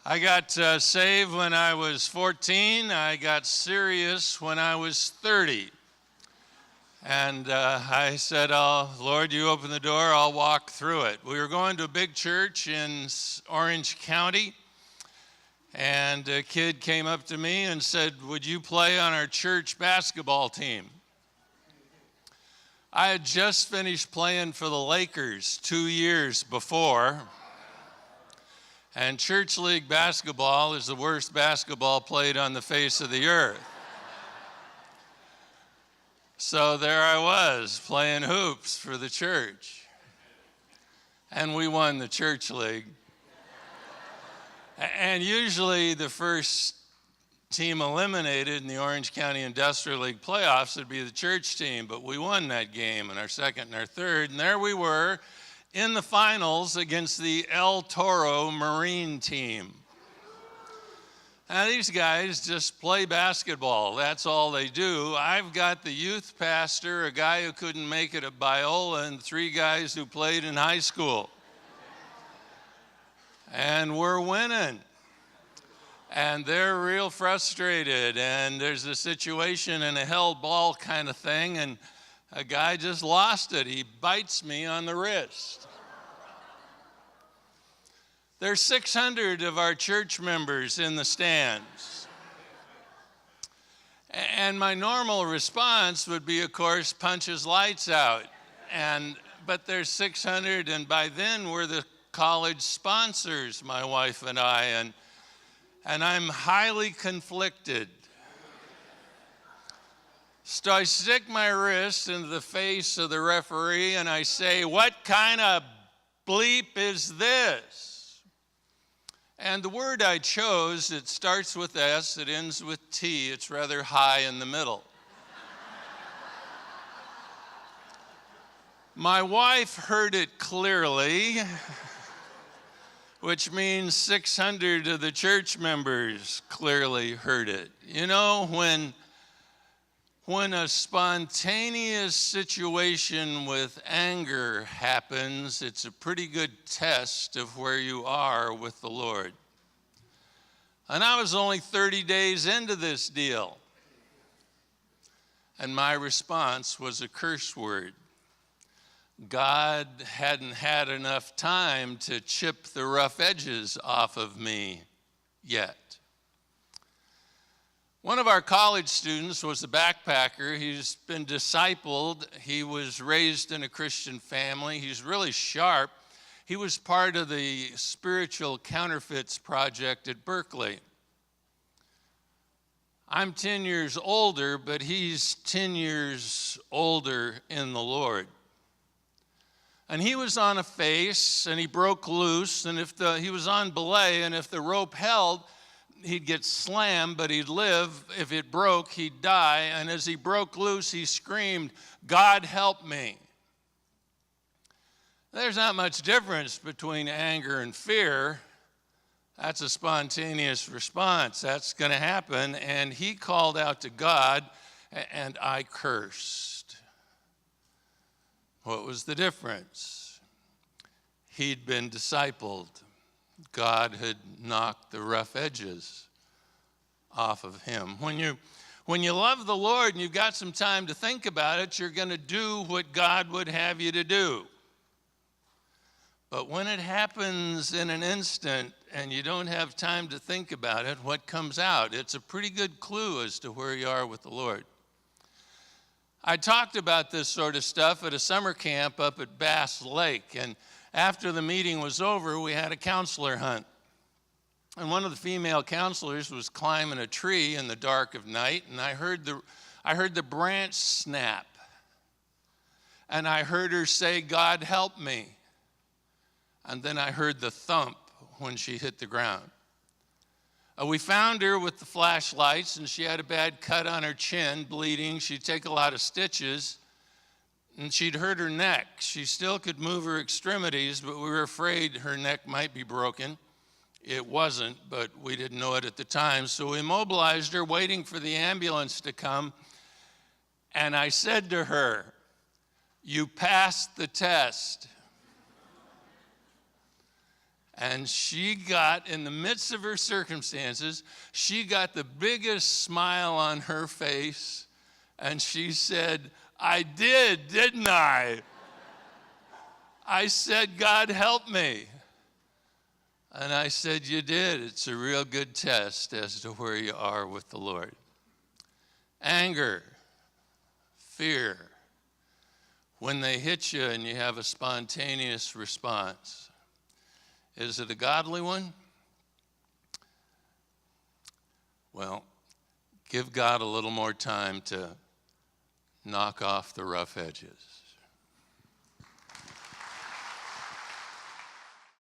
I got saved when I was 14. I got serious when I was 30. And I said, "Oh, Lord, you open the door, I'll walk through it." We were going to a big church in Orange County, and a kid came up to me and said, "Would you play on our church basketball team?" I had just finished playing for the Lakers 2 years before. And church league basketball is the worst basketball played on the face of the earth. So there I was playing hoops for the church. And we won the church league. And usually the first team eliminated in the Orange County Industrial League playoffs would be the church team, but we won that game in our second and our third, and there we were in the finals against the El Toro Marine team. Now these guys just play basketball, that's all they do. I've got the youth pastor, a guy who couldn't make it at Biola, and 3 guys who played in high school. And we're winning. And they're real frustrated, and there's a situation in a held ball kind of thing, and a guy just lost it. He bites me on the wrist. There's 600 of our church members in the stands. And my normal response would be, of course, punch his lights out. But there's 600, and by then we're the college sponsors, my wife and I, and I'm highly conflicted. So I stick my wrist into the face of the referee and I say, "What kind of bleep is this?" And the word I chose, it starts with S, it ends with T, it's rather high in the middle. My wife heard it clearly, which means 600 of the church members clearly heard it. You know, when a spontaneous situation with anger happens, it's a pretty good test of where you are with the Lord. And I was only 30 days into this deal. And my response was a curse word. God hadn't had enough time to chip the rough edges off of me yet. One of our college students was a backpacker. He's been discipled. He was raised in a Christian family. He's really sharp. He was part of the Spiritual Counterfeits Project at Berkeley. I'm 10 years older, but he's 10 years older in the Lord. And he was on a face, and he broke loose, and he was on belay, and if the rope held, he'd get slammed, but he'd live. If it broke, he'd die. And as he broke loose, he screamed, "God help me." There's not much difference between anger and fear. That's a spontaneous response. That's going to happen. And he called out to God, and I cursed. What was the difference? He'd been discipled. God had knocked the rough edges off of him. When you love the Lord and you've got some time to think about it, you're going to do what God would have you to do. But when it happens in an instant and you don't have time to think about it, what comes out? It's a pretty good clue as to where you are with the Lord. I talked about this sort of stuff at a summer camp up at Bass Lake, and after the meeting was over, we had a counselor hunt. And one of the female counselors was climbing a tree in the dark of night, and I heard the branch snap. And I heard her say, "God help me." And then I heard the thump when she hit the ground. We found her with the flashlights, and she had a bad cut on her chin, bleeding. She'd take a lot of stitches. And she'd hurt her neck. She still could move her extremities, but we were afraid her neck might be broken. It wasn't, but we didn't know it at the time. So we immobilized her, waiting for the ambulance to come. And I said to her, "You passed the test." And she got, in the midst of her circumstances, she got the biggest smile on her face. And she said, I did, didn't I? I said, God help me. And I said, you did. It's a real good test as to where you are with the Lord. Anger, fear. When they hit you and you have a spontaneous response, is it a godly one? Well, give God a little more time to knock off the rough edges.